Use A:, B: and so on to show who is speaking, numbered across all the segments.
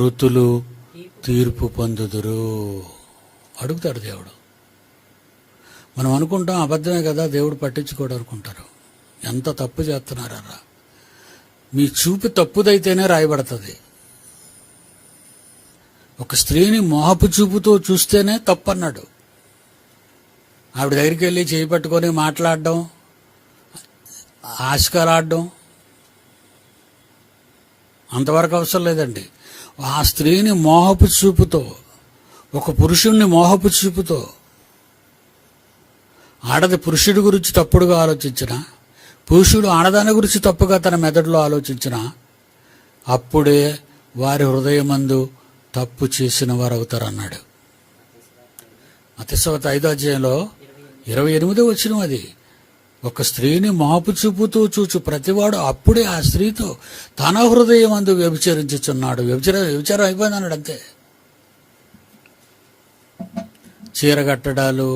A: మృతులు తీర్పు పొందుదురు అడుగుతాడు దేవుడు. మనం అనుకుంటాం అబద్ధమే కదా, దేవుడు పట్టించుకోడు అనుకుంటారు. ఎంత తప్పు చేస్తున్నారా. మీ చూపు తప్పుదైతేనే రాయబడుతుంది. ఒక స్త్రీని మోహపు చూపుతో చూస్తేనే తప్పు అన్నాడు. ఆవిడ దగ్గరికి వెళ్ళి చేయి పట్టుకొని మాట్లాడడం, ఆశకలాడడం అంతవరకు అవసరం లేదండి. ఆ స్త్రీని మోహపు చూపుతో, ఒక పురుషుణ్ణి మోహపు చూపుతో, ఆడది పురుషుడి గురించి తప్పుడుగా ఆలోచించిన, పురుషుడు ఆడదాని గురించి తప్పుగా తన మెదడులో ఆలోచించిన, అప్పుడే వారి హృదయమందు తప్పు చేసిన వారు అవుతారు అన్నాడు. మత్తయి 5:28 వచనం అది. ఒక స్త్రీని మోహపు చూపుతూ చూచు ప్రతివాడు అప్పుడే ఆ స్త్రీతో తన హృదయమందు వ్యభిచరించుచున్నాడు. వ్యభిచారం అయిపోయింది అన్నాడు అంతే. చీర కట్టడాలు,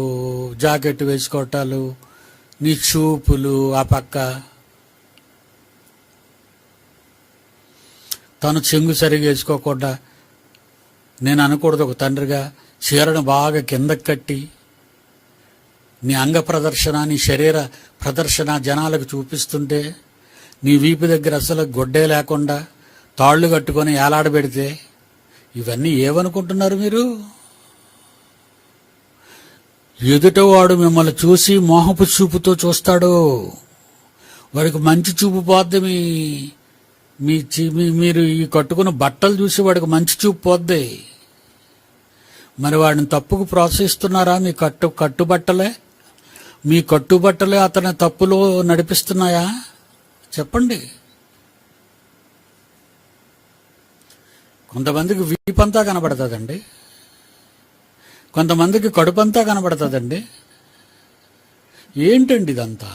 A: జాకెట్ వేసుకోవటాలు, నీ చూపులు ఆ పక్క, తను చెంగు సరిగా వేసుకోకుండా, నేను అనకూడదు ఒక తండ్రిగా, చీరను బాగా కిందకి కట్టి నీ అంగ ప్రదర్శన, నీ శరీర ప్రదర్శన జనాలకు చూపిస్తుంటే, నీ వీపు దగ్గర అసలు గొడ్డే లేకుండా తాళ్లు కట్టుకొని ఏలాడబెడితే, ఇవన్నీ ఏమనుకుంటున్నారు మీరు? ఎదుటవాడు మిమ్మల్ని చూసి మోహపు చూపుతో చూస్తాడు. వాడికి మంచి చూపు పోద్ది. మీరు ఈ కట్టుకున్న బట్టలు చూసి వాడికి మంచి చూపు పోద్ది. మరి వాడిని తప్పుకు ప్రోత్సహిస్తున్నారా? మీ కట్టుబట్టలే మీ కట్టుబట్టలే అతని తప్పులో నడిపిస్తున్నాయా? చెప్పండి. కొంతమందికి వీపంతా కనబడుతుందండి, కొంతమందికి కడుపంతా కనబడుతుందండి. ఏంటండి ఇదంతా?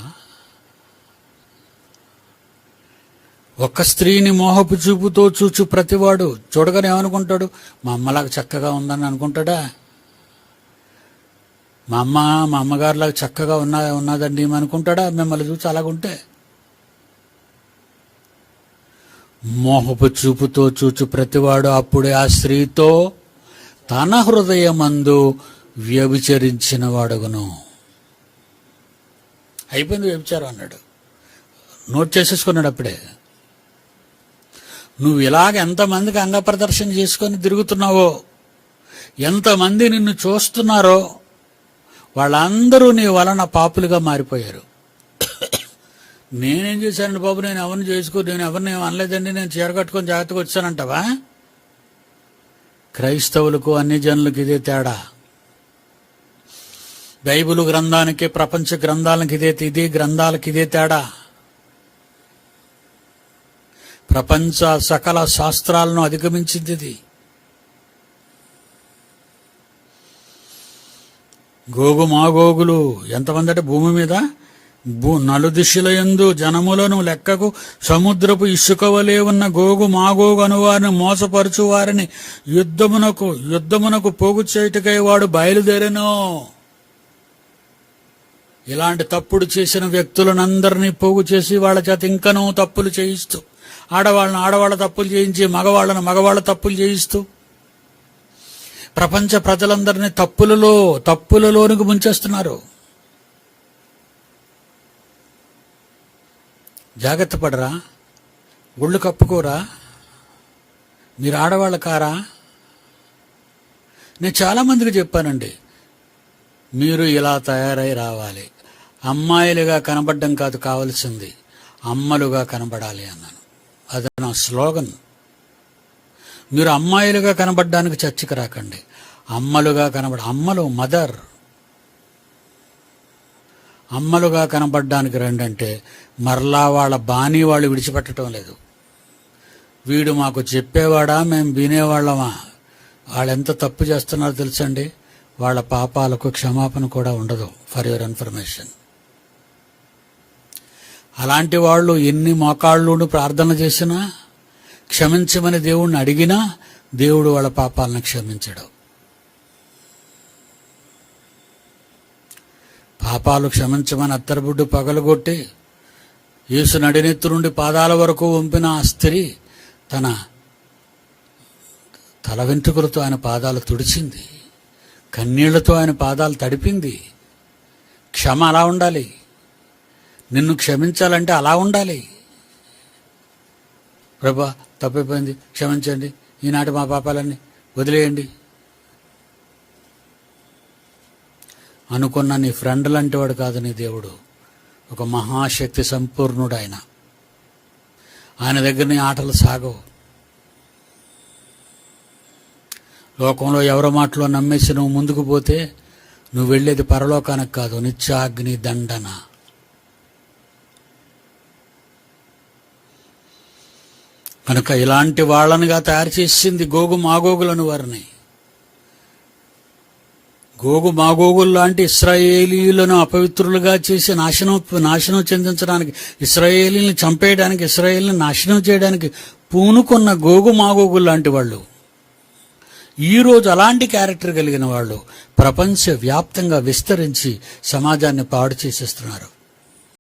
A: ఒక్క స్త్రీని మోహపు చూపుతో చూచు ప్రతివాడు చూడగానే ఏమనుకుంటాడు? మా అమ్మలాగా చక్కగా ఉందని అనుకుంటాడా? మా అమ్మగారిలాగా చక్కగా ఉన్నదండి అనుకుంటాడా? మిమ్మల్ని చూసి అలాగుంటే. మోహపు చూపుతో చూచు ప్రతివాడు అప్పుడే ఆ స్త్రీతో తన హృదయమందు వ్యభిచరించిన వాడుగును. అయిపోయింది వ్యభిచారం అన్నాడు. నోట్ చేసేసుకున్నాడు అప్పుడే. నువ్వు ఇలాగ ఎంతమందికి అంగ ప్రదర్శన చేసుకొని తిరుగుతున్నావో, ఎంతమంది నిన్ను చూస్తున్నారో, వాళ్ళందరూ నీ వలన పాపులుగా మారిపోయారు. నేనేం చేశానండి బాబు, నేను ఎవరిని ఏం అనలేదండి, నేను చీర కట్టుకొని జాగ్రత్తగా వచ్చానంటావా? క్రైస్తవులకు అన్ని జనులకు ఇదే తేడా. బైబిలు గ్రంథానికి, ప్రపంచ గ్రంథాలకు ఇదే గ్రంథాలకు ఇదే తేడా. ప్రపంచ సకల శాస్త్రాలను అధిగమించింది ఇది. గోగు మాగోగులు ఎంతమంది అంటే భూమి మీద నలుదిశలయందు జనములను లెక్కకు సముద్రపు ఇసుక వలె ఉన్న గోగు మాగోగు అనువారిని మోసపరచు వారిని యుద్ధమునకు పోగు చేయుటకై వాడు బయలుదేరెను. ఇలాంటి తప్పుడు చేసిన వ్యక్తులనందరినీ పోగు చేసి వాళ్ళ చేత ఇంకనూ తప్పులు చేయిస్తూ, ఆడవాళ్ళ తప్పులు చేయించి మగవాళ్ళ తప్పులు చేయిస్తూ ప్రపంచ ప్రజలందరినీ తప్పులలోనికి ముంచేస్తున్నారు. జాగ్రత్త పడరా, ఒళ్ళు కప్పుకోరా, మీరు ఆడవాళ్ళ కారా? నేను చాలామందికి చెప్పానండి, మీరు ఇలా తయారై రావాలి, అమ్మాయిలుగా కనబడడం కాదు కావలసింది, అమ్మలుగా కనబడాలి అన్నాను. అది నా స్లోగన్. మీరు అమ్మాయిలుగా కనబడడానికి చర్చకి రాకండి, అమ్మలుగా అమ్మలుగా కనబడడానికి రండి. అంటే మరలా వాళ్ళ బాణీ వాళ్ళు విడిచిపెట్టడం లేదు. వీడు మాకు చెప్పేవాడా, మేము వినేవాళ్ళమా? వాళ్ళు ఎంత తప్పు చేస్తున్నారో తెలుసండి. వాళ్ళ పాపాలకు క్షమాపణ కూడా ఉండదు. For your information. అలాంటి వాళ్ళు ఎన్ని మోకాళ్ళును ప్రార్థన చేసినా, క్షమించమని దేవుణ్ణి అడిగినా దేవుడు వాళ్ళ పాపాలను క్షమించడు. పాపాలు క్షమించమని అత్తరుబుడ్డు పగలగొట్టి యేసు నడినెత్తు నుండి పాదాల వరకు వంపిన ఆ స్త్రీ తన తల వెంట్రుకలతో ఆయన పాదాలు తుడిచింది, కన్నీళ్లతో ఆయన పాదాలు తడిపింది. క్షమ అలా ఉండాలి. నిన్ను క్షమించాలంటే అలా ఉండాలి. ప్రభా, తప్పైపోయింది, క్షమించండి, ఈనాటి మా పాపాలన్నీ వదిలేయండి అనుకున్న నీ ఫ్రెండ్ లాంటి వాడు కాదు నీ దేవుడు. ఒక మహాశక్తి సంపూర్ణుడు ఆయన. ఆయన దగ్గర నీ ఆటలు సాగవు. లోకంలో ఎవరి మాటలో నమ్మేసి నువ్వు ముందుకు పోతే నువ్వు వెళ్ళేది పరలోకానికి కాదు, నిత్యాగ్ని దండన. కనుక ఇలాంటి వాళ్ళనిగా తయారు చేసింది గోగు మాగోగులను వారిని. గోగు మాగోగులు లాంటి ఇశ్రాయేలీయులను అపవిత్రులుగా చేసి నాశనం చెందించడానికి, ఇశ్రాయేలీని చంపేయడానికి, ఇశ్రాయేల్ని నాశనం చేయడానికి పూనుకున్న గోగు మాగోగులు లాంటి వాళ్ళు ఈరోజు అలాంటి క్యారెక్టర్ కలిగిన వాళ్ళు ప్రపంచవ్యాప్తంగా విస్తరించి సమాజాన్ని పాడు చేసేస్తున్నారు.